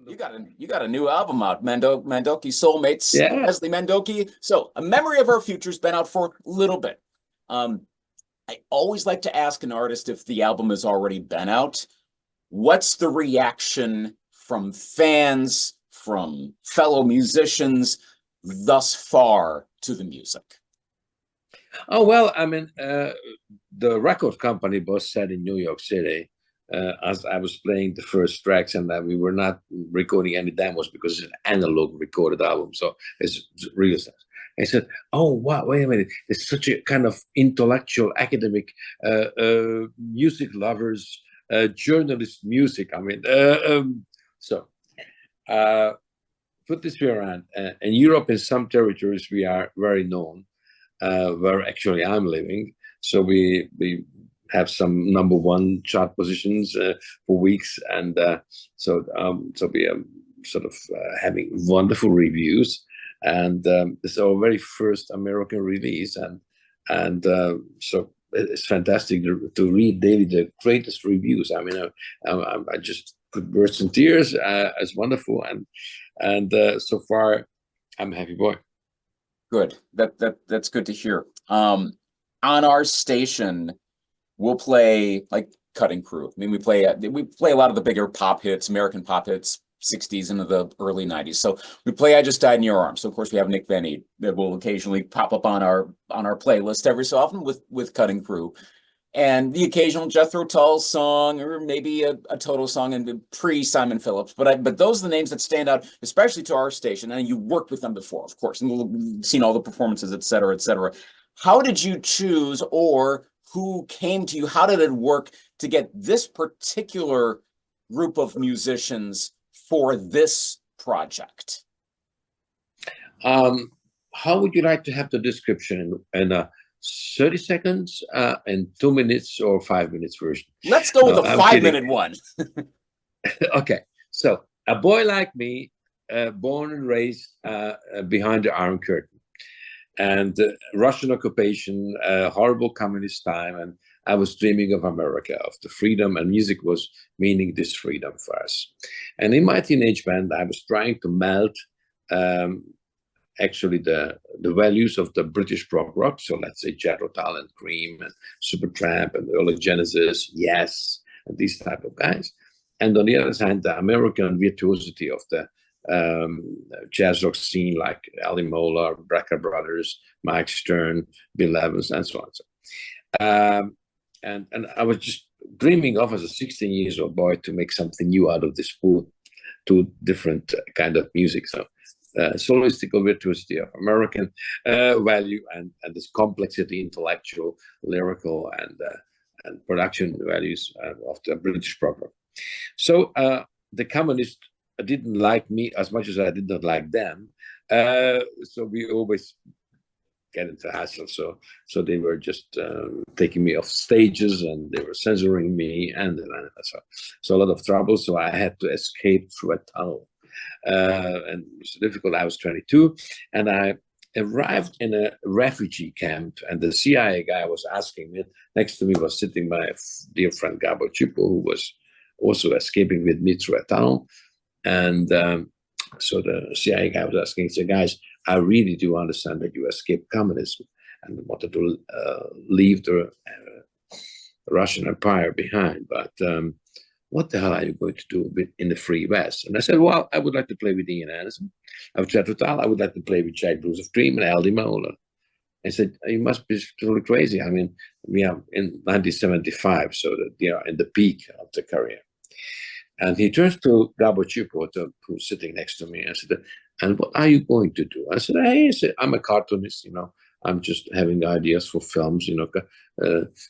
You got a new album out, Mandoki Soulmates, Yeah. Leslie Mandoki. So, A Memory of Our Future's been out for a little bit. Um, I always like to ask an artist if the album has already been out. What's the reaction from fans, from fellow musicians thus far to the music? Oh, well, I mean, the record company boss said in New York City, as I was playing the first tracks, and that we were not recording any demos because it's an analog recorded album, so it's real stuff. I said, "Oh, wow! Wait a minute! It's such a kind of intellectual, academic, music lovers, journalist music. I mean, so uh, put this way around. In Europe, in some territories, we are very known, where actually I'm living. So we have some number one chart positions for weeks, and so we are sort of having wonderful reviews, and this is our very first American release, and so it's fantastic to read daily the greatest reviews. I mean, I just could burst in tears. It's wonderful, and so far, I'm a happy boy. Good. That's good to hear. On our station, we'll play like Cutting Crew. I mean, we play a lot of the bigger pop hits, American pop hits, 60s into the early 90s. So we play I Just Died in Your Arms. So of course we have Nick Benny that will occasionally pop up on our playlist every so often with Cutting Crew. And the occasional Jethro Tull song, or maybe a Toto song, and pre Simon Phillips. But those are the names that stand out, especially to our station. And you worked with them before, of course, and you've seen all the performances, et cetera, et cetera. How did you choose, or who came to you? How did it work to get this particular group of musicians for this project? How would you like to have the description in 30 seconds, and 2 minutes, or 5 minutes version? Let's go with a 5 minute one. Okay, so a boy like me, born and raised behind the Iron Curtain, and Russian occupation, horrible communist time, and I was dreaming of America, of the freedom, and music was meaning this freedom for us. And in my teenage band, I was trying to melt um, actually the values of the British prog rock. So let's say Jethro Tull and Cream and Supertramp and early Genesis, Yes, and these type of guys. And on the other side, the American virtuosity of the jazz rock scene, like Ali Moeller, Brecker Brothers, Mike Stern, Bill Evans, and so on. And I was just dreaming of, as a 16 years old boy, to make something new out of this two different kind of music. So solistical virtuosity of American value, and this complexity, intellectual, lyrical, and production values of the British program. So the communists didn't like me as much as I did not like them. So we always get into hassle. So they were just taking me off stages, and they were censoring me, and so a lot of trouble. So I had to escape through a tunnel. And it was difficult. I was 22, and I arrived in a refugee camp, and the CIA guy was asking me. Next to me was sitting my dear friend Gabo Chupo, who was also escaping with me through a tunnel. And so the CIA guy was asking, he said, "Guys, I really do understand that you escaped communism and wanted to leave the Russian Empire behind, but what the hell are you going to do in the Free West?" And I said, "Well, I would like to play with Ian Anderson. Of Jethro Tull, I would like to play with Jack Bruce of Dream and Aldi Moeller." I said, "You must be totally crazy. I mean, we are in 1975, so that they are in the peak of the career." And he turns to Gabo Chupo, who's sitting next to me, and said, "And what are you going to do?" I said, "Hey," I'm a cartoonist, I'm just having ideas for films,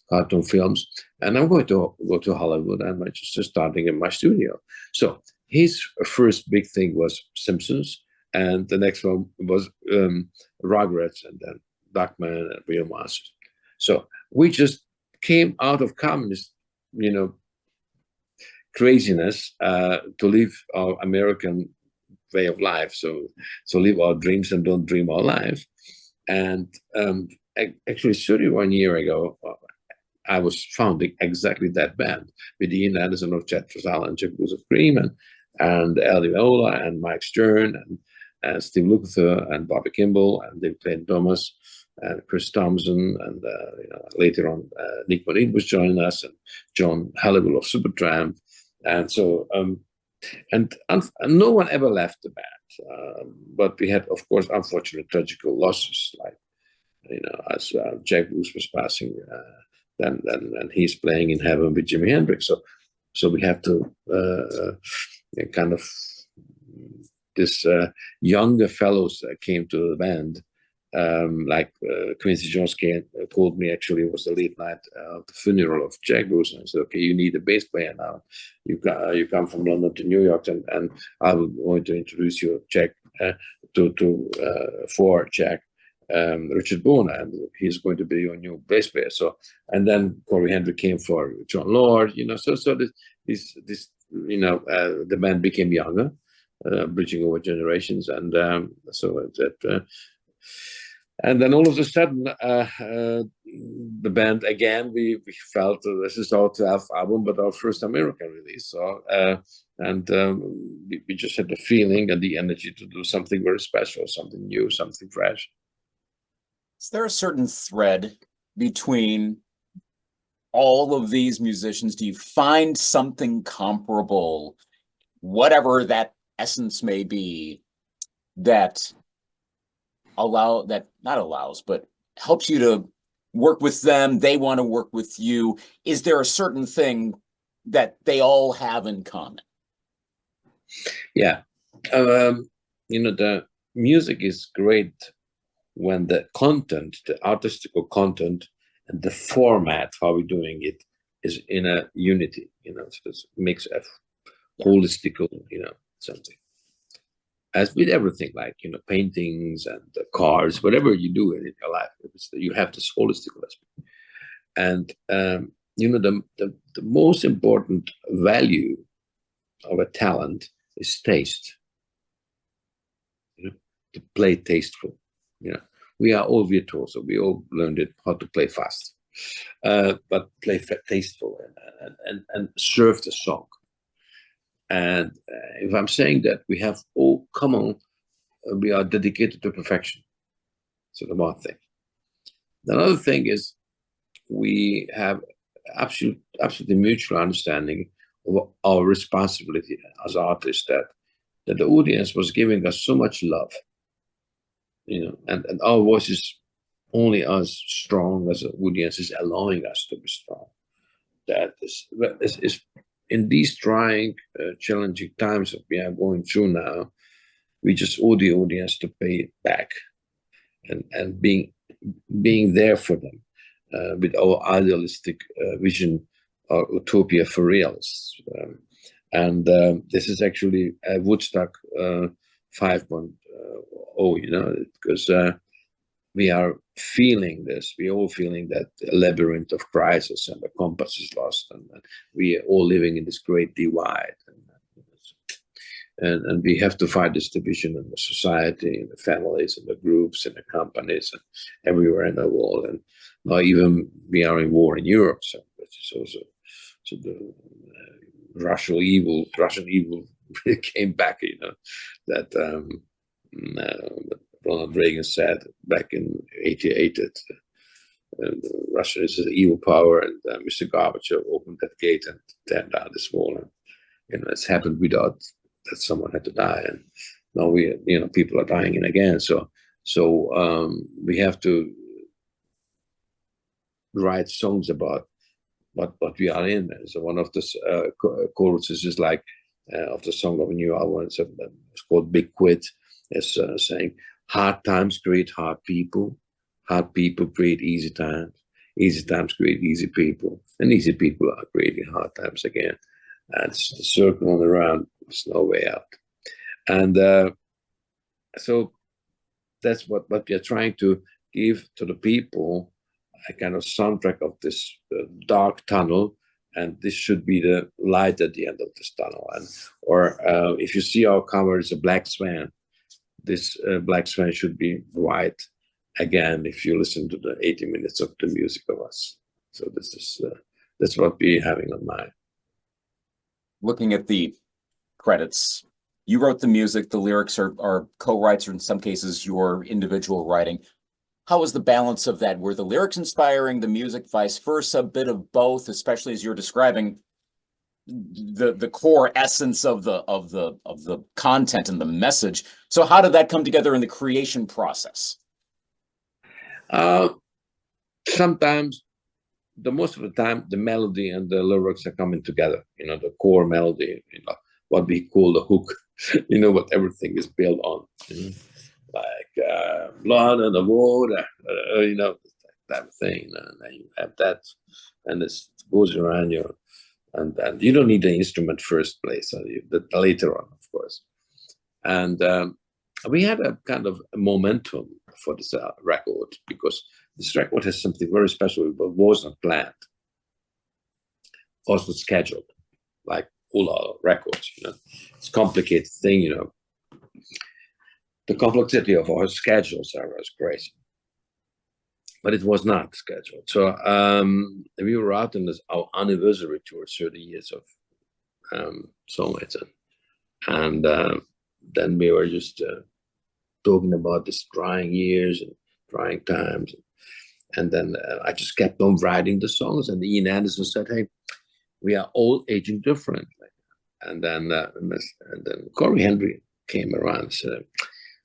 cartoon films, and I'm going to go to Hollywood, and I'm just starting in my studio." So his first big thing was Simpsons, and the next one was Rugrats, and then Duckman and Real Monsters. So we just came out of communist, craziness, to live our American way of life. So live our dreams and don't dream our life. And actually, 31 years ago, I was founding exactly that band with Ian Anderson of Jethro Tull and Jack Bruce of Cream, and Eddie Viola and Mike Stern and Steve Lukather and Bobby Kimball and David Clayton Thomas and Chris Thompson, and later on Nick Marin was joining us, and John Halliwell of Supertramp, and so and no one ever left the band, but we had, of course, unfortunate tragical losses, like as Jack Bruce was passing, then he's playing in heaven with Jimi Hendrix, so we have to kind of this younger fellows came to the band. Like Quincy Jones called me, actually. It was the late night of the funeral of Jack Bruce, and I said, okay, you need a bass player now. You come from London to New York, and I'm going to introduce you Jack for Jack, Richard Bona, and he's going to be your new bass player. So, and then Corey Hendrick came for John Lord, so this the band became younger, bridging over generations, and so that. And then all of a sudden, the band again, we felt this is our 12th album, but our first American release. So, we just had the feeling and the energy to do something very special, something new, something fresh. Is there a certain thread between all of these musicians? Do you find something comparable, whatever that essence may be, that but helps you to work with them? They want to work with you. Is there a certain thing that they all have in common? Yeah. The music is great when the content, the artistical content, and the format, how we're doing it, is in a unity, so it makes a holistical, something. As with everything, like paintings and cars, whatever you do in your life, you have this holistic aspect. And the most important value of a talent is taste. To play tasteful. We are all virtuoso. We all learned it how to play fast, but play tasteful and serve the song. And if I'm saying that, we have all common, we are dedicated to perfection. So the one thing. Another thing is we have absolutely mutual understanding of our responsibility as artists, that the audience was giving us so much love, and our voice is only as strong as the audience is allowing us to be strong. That is in these trying, challenging times that we are going through now, we just owe the audience to pay it back, and being there for them with our idealistic vision or utopia for reals. This is actually a Woodstock 5.0, because we are feeling this. We're all feeling that labyrinth of crisis, and the compass is lost, and we are all living in this great divide. And we have to fight this division in the society, in the families, in the groups, in the companies, and everywhere in the world. And now even we are in war in Europe, so which is also the Russian evil came back. That Ronald Reagan said back in '88 that Russia is an evil power, and Mr. Gorbachev opened that gate and turned down this wall. And it's happened without that someone had to die, and now people are dying in again. So we have to write songs about what we are in. So one of the choruses is like of the song of a new album. It's called Big Quit. It's saying, hard times create hard people create easy times create easy people, and easy people are creating hard times again. And it's the circle on around, there's no way out. And so that's what we are trying to give to the people, a kind of soundtrack of this dark tunnel, and this should be the light at the end of this tunnel. Or if you see our cover, it's a black swan. This black swan should be white again if you listen to the 80 minutes of the music of us. So this is that's what we're having on mind. Looking at the credits. You wrote the music, the lyrics are co-writes, or in some cases your individual writing. How was the balance of that? Were the lyrics inspiring, the music vice versa, a bit of both, especially as you're describing the core essence of the content and the message? So how did that come together in the creation process? Sometimes, the most of the time, the melody and the lyrics are coming together. The core melody, what we call the hook. What everything is built on. Like blood and the water, that thing. And then you have that, and it goes around you. And you don't need the instrument first place, later on, of course. And we had a kind of a momentum for this record, because this record has something very special, but was not planned, was not scheduled, like all our records. It's a complicated thing. The complexity of our schedules was crazy, but it was not scheduled. So we were out on our anniversary tour, 30 years of Soulmates, and then we were just talking about these trying years and trying times, and then I just kept on writing the songs, and Ian Anderson said, "Hey, we are all aging differently." And then Corey Henry came around and said,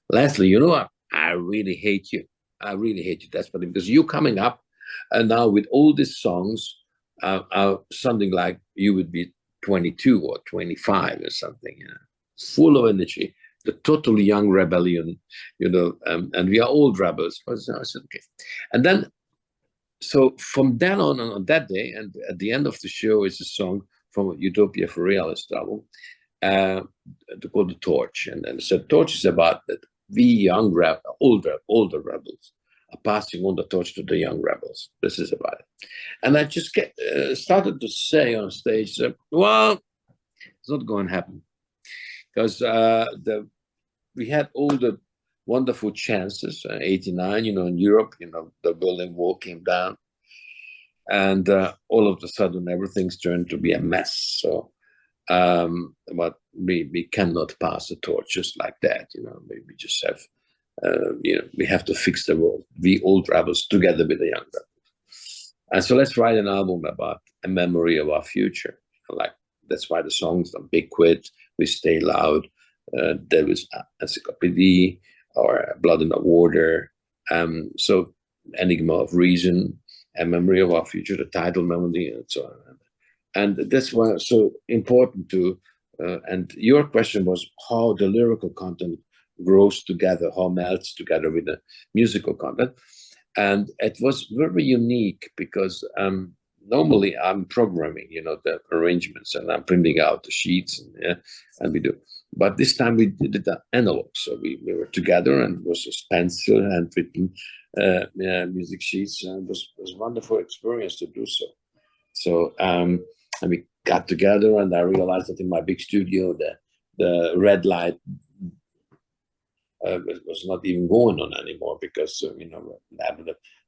"Leslie, you know what? I really hate you. I really hate you desperately, because you're coming up and now with all these songs, something like you would be 22 or 25 or something, full of energy, the totally young rebellion, and we are old rebels." I said, okay. And then, so from then on that day, and at the end of the show is a song from Utopia for Realist album, called The Torch. And so Torch is about that we young older rebels are passing on the torch to the young rebels. This is about it. And I just started to say on stage, well, it's not going to happen, because we had all the wonderful chances. 89, in Europe, the Berlin Wall came down, and all of a sudden everything's turned to be a mess. So but we cannot pass the torch just like that. We just have we have to fix the world, we old rebels together with the young rebels. And so let's write an album about a memory of our future. Like, that's why the songs on Big Quit, We Stay Loud, there was Encyclopedia, or Blood in the Water, so Enigma of Reason, A Memory of Our Future, the title melody, and so on. And that's why it's so important to, and your question was how the lyrical content grows together, how melts together with the musical content. And it was very unique, because normally I'm programming, the arrangements, and I'm printing out the sheets, and we do. But this time we did it analog. So we were together, and it was just pencil, handwritten music sheets, and it was a wonderful experience to do so. So, and we got together, and I realized that in my big studio, the red light was not even going on anymore, because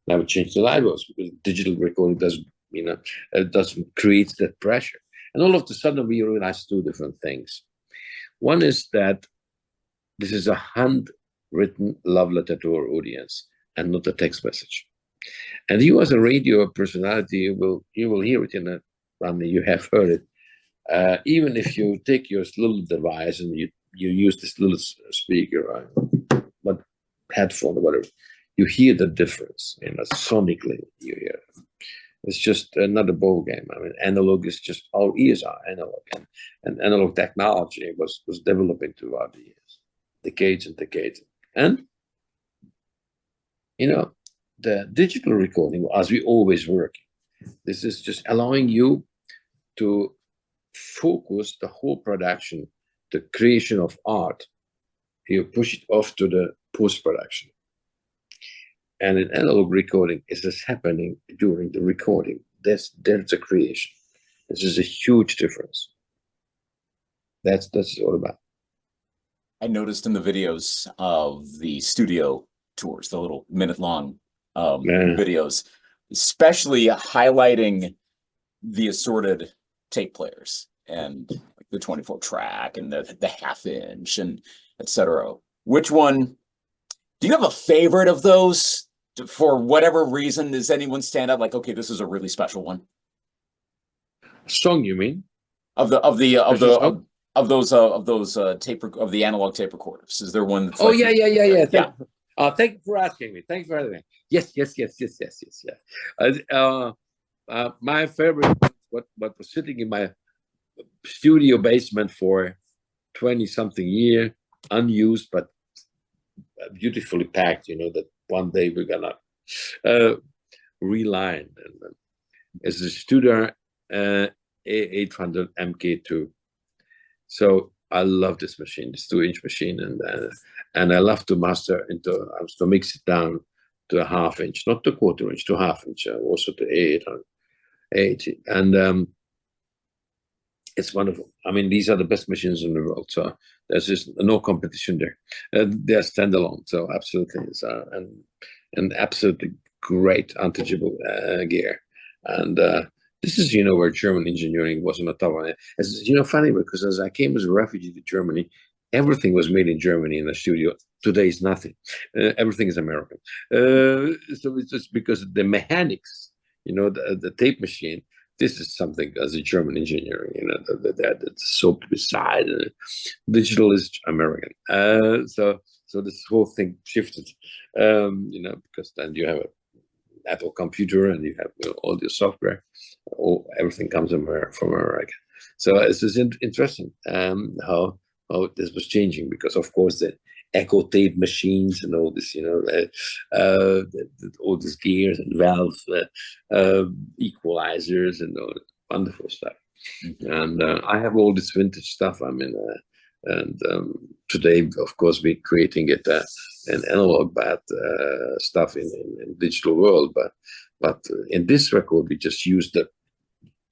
never changed the light bulbs, because digital recording doesn't, it doesn't create that pressure. And all of a sudden we realized two different things. One is that this is a handwritten love letter to our audience, and not a text message. And you, as a radio personality, you will hear it you have heard it. Even if you take your little device and you use this little speaker, but headphone or whatever, you hear the difference. Sonically, you hear it. It's just another ball game. I mean, analog is just, our ears are analog, and analog technology was developing throughout the years, decades and decades. And the digital recording, as we always work, this is just allowing you to focus the whole production, the creation of art. You push it off to the post-production. And in analog recording, it is happening during the recording. There's a creation. This is a huge difference. That's all about. I noticed in the videos of the studio tours, the little minute-long videos, especially highlighting the assorted tape players and the 24 track and the half inch and etc. Which one do you have a favorite of those for whatever reason? Does anyone stand out like, okay, this is a really special one? Song, you mean? Of the Special song? of those of the analog tape recorders. Is there one that's Oh like yeah, yeah, yeah, yeah. yeah. Thank you for asking me. Thanks for asking me. Yes, yes, yes, yes, yes, yes, yes. My favorite, what was sitting in my studio basement for 20 something year, unused but beautifully packed. You know that one day we're gonna reline. And it's a Studer A800 MK2. So I love this machine, this 2-inch machine, and I love to master to mix it down to a half-inch, not to quarter-inch, to half-inch, also to 880, and it's wonderful. I mean, these are the best machines in the world, so there's just no competition there. They're standalone, so absolutely, it's an absolutely great, untouchable gear, and this is, where German engineering was on the top of it. It's, funny because as I came as a refugee to Germany, everything was made in Germany in the studio. Today is nothing. Everything is American. So it's just because the mechanics, the tape machine, this is something as a German engineering, that's so beside. Digital is American. So this whole thing shifted, because then you have a Apple computer and you have all the software, everything comes from America. So it's just interesting how this was changing, because of course the echo tape machines and all this, all these gears and valves, equalizers and all wonderful stuff. And I have all this vintage stuff. I mean, and today, of course, we're creating it an analog bad stuff in digital world, but in this record we just used the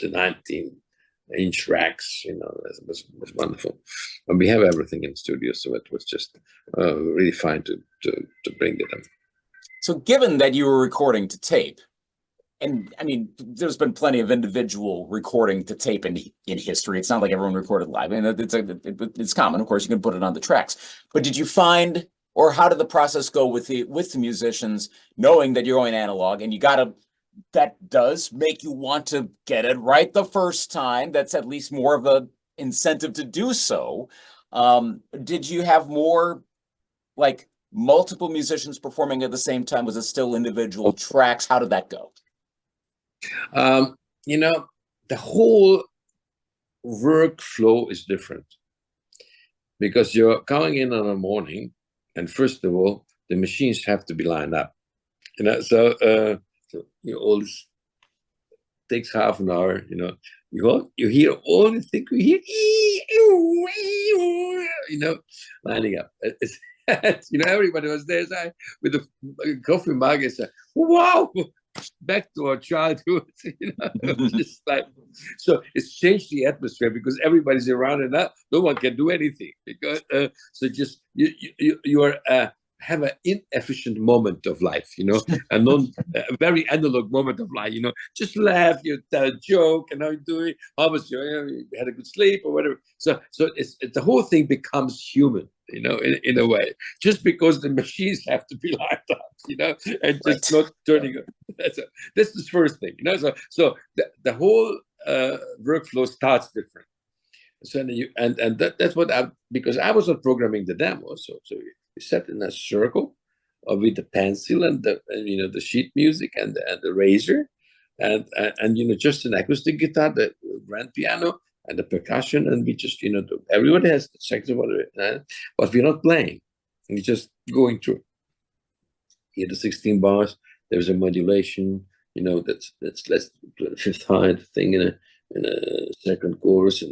19-inch racks. It was wonderful, and we have everything in the studio, so it was just really fine to bring it in. So, given that you were recording to tape, and I mean, there's been plenty of individual recording to tape in history. It's not like everyone recorded live. I mean, it's common. Of course, you can put it on the tracks. But did you find, or how did the process go with the musicians, knowing that you're going analog and that does make you want to get it right the first time? That's at least more of a incentive to do so. Did you have more like multiple musicians performing at the same time? Was it still individual tracks? How did that go? The whole workflow is different, because you're coming in on a morning, and first of all, the machines have to be lined up. So all this takes half an hour. You hear all the things you hear, lining up. Everybody was there with a coffee mug and said, "Wow, back to our childhood." Just like, so it's changed the atmosphere because everybody's around and no one can do anything, because so just you are have an inefficient moment of life, a very analog moment of life, just laugh, you tell a joke, and how you doing, how was you had a good sleep or whatever. So it's the whole thing becomes human, in a way, just because the machines have to be lined up, and just not turning. This is the first thing, So the whole workflow starts different. So that's what because I was not programming the demo, so we sat in a circle with the pencil and the sheet music and the razor, and just an acoustic guitar, the grand piano, and the percussion, and we just everybody has the saxophone, but we're not playing, we're just going through. Here the 16 bars, there's a modulation, that's less fifth high thing in a second chorus,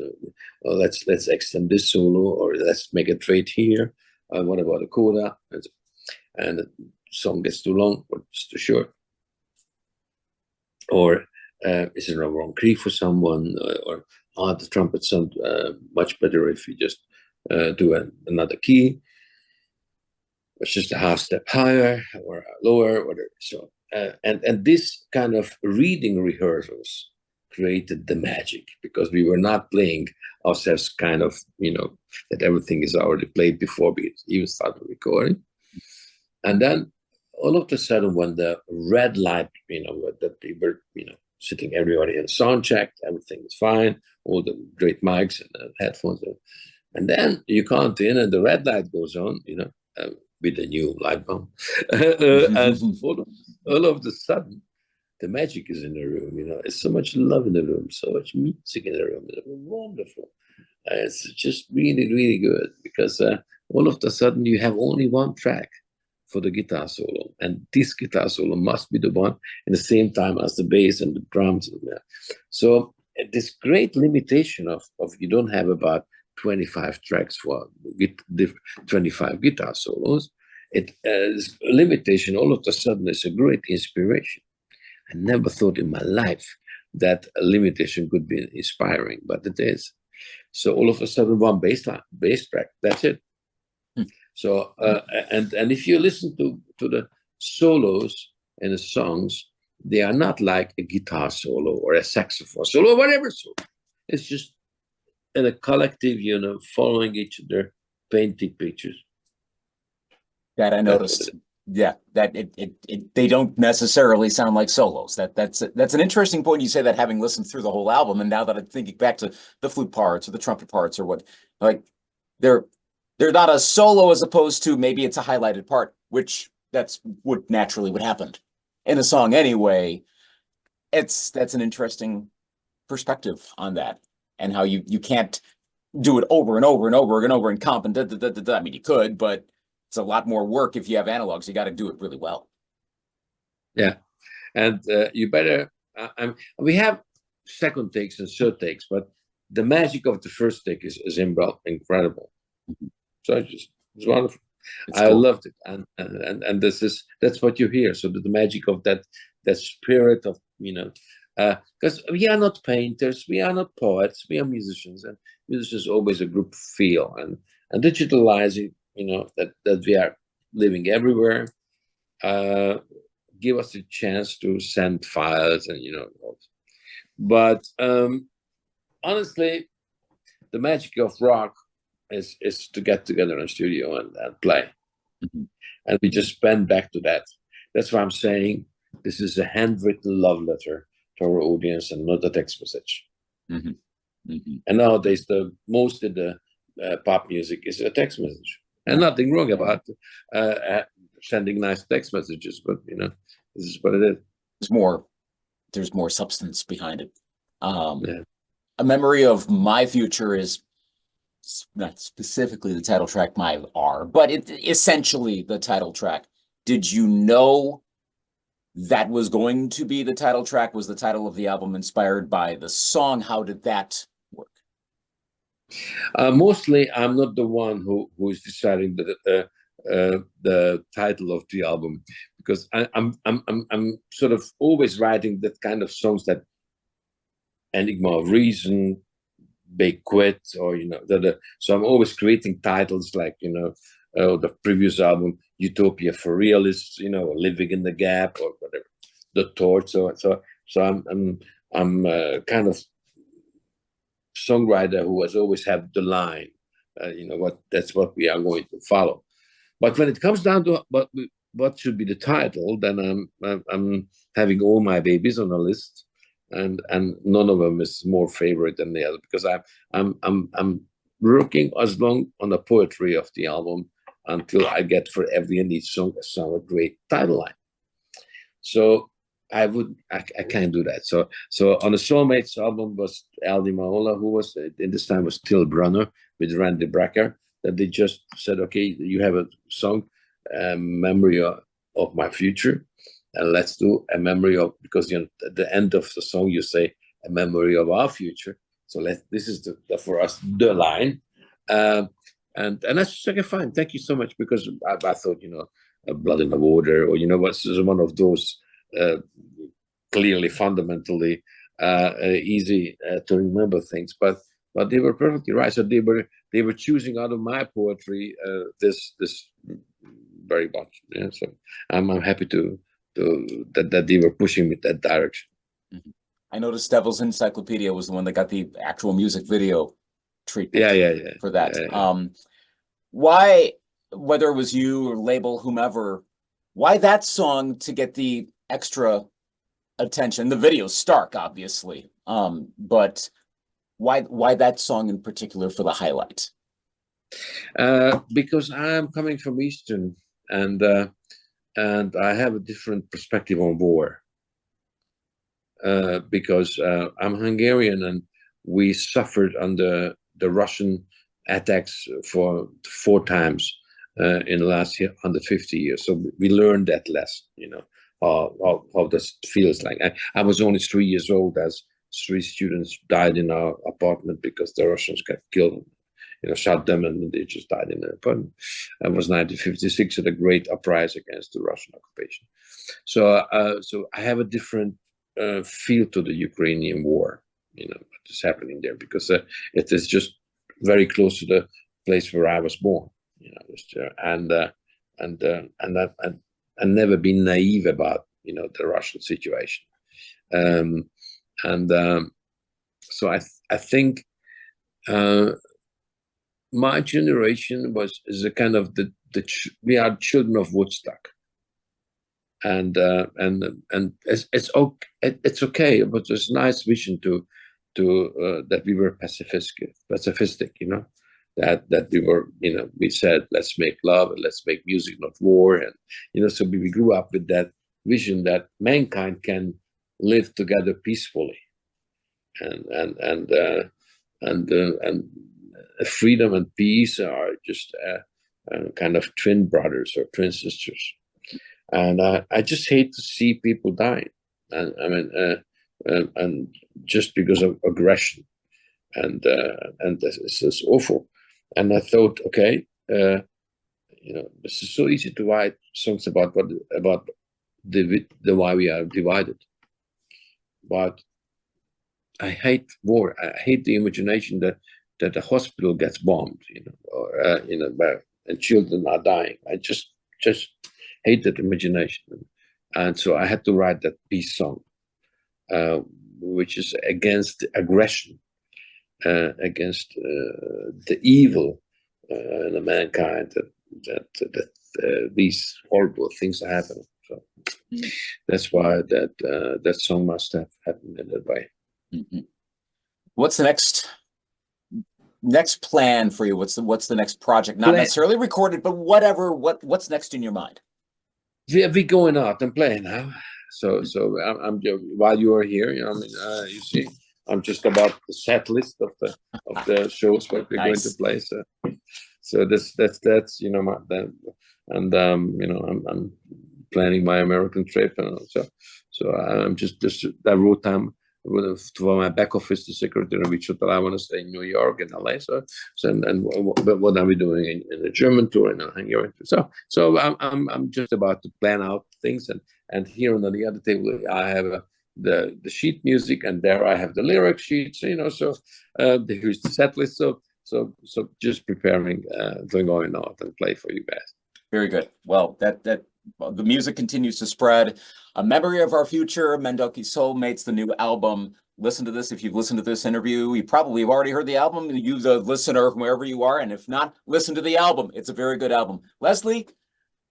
let's extend this solo, or let's make a trade here. What about a coda? And the song gets too long or it's too short, or is it a wrong key for someone, or the trumpet sound much better if you just do another key. It's just a half step higher or lower, whatever. So and this kind of reading rehearsals created the magic, because we were not playing ourselves kind of, that everything is already played before we even started recording. And then all of a sudden, when the red light, that they were, sitting everybody in sound check, everything is fine, all the great mics and headphones. And then you count in and the red light goes on, with a new light bulb. And all of a sudden, the magic is in the room, It's so much love in the room, so much music in the room. It's wonderful. It's just really, really good, because all of a sudden you have only one track for the guitar solo, and this guitar solo must be the one in the same time as the bass and the drums. So this great limitation of you don't have about 25 tracks for 25 guitar solos. It is a limitation. All of a sudden, is a great inspiration. I never thought in my life that a limitation could be inspiring, but it is. So all of a sudden, one bass track, that's it. So and if you listen to the solos in the songs, they are not like a guitar solo or a saxophone solo or whatever solo. It's just in a collective, following each other, painting pictures. That I noticed. Yeah, that they don't necessarily sound like solos. That's an interesting point. You say that, having listened through the whole album, and now that I'm thinking back to the flute parts or the trumpet parts or what, like they're not a solo, as opposed to maybe it's a highlighted part, which that's what naturally would happen in a song anyway. That's an interesting perspective on that, and how you can't do it over and over and over and over and comp and I mean, you could, but it's a lot more work if you have analogs. You got to do it really well. Yeah, and you better. We have second takes and third takes, but the magic of the first take is incredible. So it's wonderful. I loved it, and that's what you hear. So the magic of that spirit of, because we are not painters, we are not poets, we are musicians, and musicians always a group feel, and digitalizing, that we are living everywhere, give us a chance to send files and but honestly, the magic of rock is to get together in a studio and play. And we just bend back to that. That's why I'm saying this is a handwritten love letter to our audience and not a text message. And nowadays, most of the pop music is a text message, and nothing wrong about sending nice text messages, but this is what it is. There's more substance behind it. A memory of my future is not specifically the title track, My R, but it essentially the title track. Did you know that was going to be the title track? Was the title of the album inspired by the song? How did that work? Mostly, I'm not the one who is deciding the title of the album, because I'm sort of always writing that kind of songs, that Enigma of Reason, Big Quit, or so I'm always creating titles like the previous album, Utopia for Realists, Living in the Gap, or whatever, The Torch. So I'm kind of songwriter who has always had the line, that's what we are going to follow. But when it comes down to what should be the title, then I'm having all my babies on a list, and none of them is more favorite than the other, because I'm working as long on the poetry of the album until I get for every and each song a great title line. So I can't do that. So on the Soulmates album was Al Di Meola, who was in this time was Till Brunner with Randy Brecker, that they just said, okay, you have a song, Memory of My Future, and let's do a memory of, because at the end of the song you say a memory of our future. So this is for us the line, and that's just okay, fine. Thank you so much, because I thought Blood in the Water, or what's one of those clearly fundamentally easy to remember things, but they were perfectly right. So they were choosing out of my poetry this very much. Yeah, so I'm happy that they were pushing me that direction. I noticed Devil's Encyclopedia was the one that got the actual music video treatment. Yeah. For that. Yeah. Why, whether it was you or label, whomever, why that song to get the extra attention? The video's stark, obviously, but why that song in particular for the highlight? Because I'm coming from Eastern, and I have a different perspective on war. Because I'm Hungarian, and we suffered under the Russian attacks for 4 times in the last 150 years. So we learned that lesson, how this feels like. I was only 3 years old as 3 students died in our apartment because the Russians got killed, shot them, and they just died in their apartment. It was 1956, the great uprising against the Russian occupation. So I have a different feel to the Ukrainian war, what is happening there, because it is just very close to the place where I was born, and never been naive about the Russian situation, so I think my generation is a kind of we are children of Woodstock. And it's okay, but there's a nice vision to that we were pacifistic, that we were, we said, let's make love and let's make music, not war. And so we grew up with that vision that mankind can live together peacefully, and freedom and peace are just kind of twin brothers or twin sisters. And I just hate to see people dying, and I mean, and just because of aggression, and this is awful. And I thought, okay, this is so easy to write songs about the why we are divided, but I hate war. I hate the imagination that the hospital gets bombed, or and children are dying. I just hate that imagination, and so I had to write that peace song, which is against aggression, against the evil in the mankind, that these horrible things are happening. So that's why that song must have happened in that way. Mm-hmm. What's the next plan for you? What's the next project? Not necessarily recorded, but whatever. What's next in your mind? We're going out and playing now. So I'm while you are here, you see, I'm just about the set list of the shows what we're going to play. So that's I'm planning my American trip, and so I'm just I wrote time for my back office, the secretary, which that I want to stay in New York and LA. And what are we doing in the German tour and Hungary? So I'm just about to plan out things, and here on the other table I have the sheet music, and there I have the lyric sheets. So here's the set list. So just preparing to go out and play for you guys. Very good. Well, the music continues to spread. A Memory of Our Future, Mandoki Soulmates, the new album. Listen to this. If you've listened to this interview, you probably have already heard the album. You, the listener, wherever you are, and if not, listen to the album. It's a very good album. Leslie,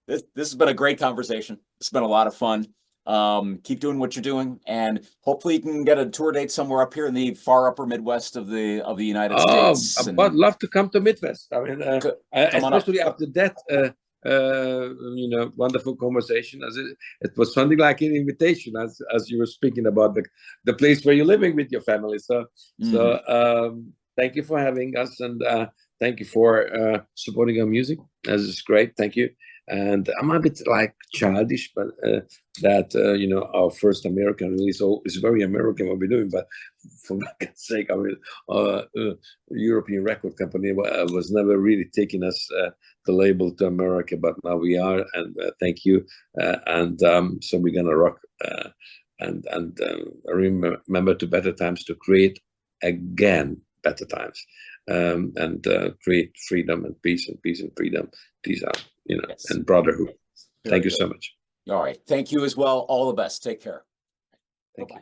this has been a great conversation. It's been a lot of fun. Keep doing what you're doing, and hopefully you can get a tour date somewhere up here in the far upper Midwest of the United States. I'd love to come to Midwest. I mean, especially after that. Wonderful conversation. As it was something like an invitation, as you were speaking about the place where you're living with your family. So thank you for having us, and thank you for supporting our music. This is great. Thank you. And I'm a bit like childish, but that our first American release is very American what we're doing. But for God's sake, I mean, European record company was never really taking us the label to America, but now we are, and thank you. So we're gonna rock and remember to better times to create again better times, and create freedom and peace and freedom. These are yes. And brotherhood. Thank you so much. All right. Thank you as well. All the best. Take care. Thank you.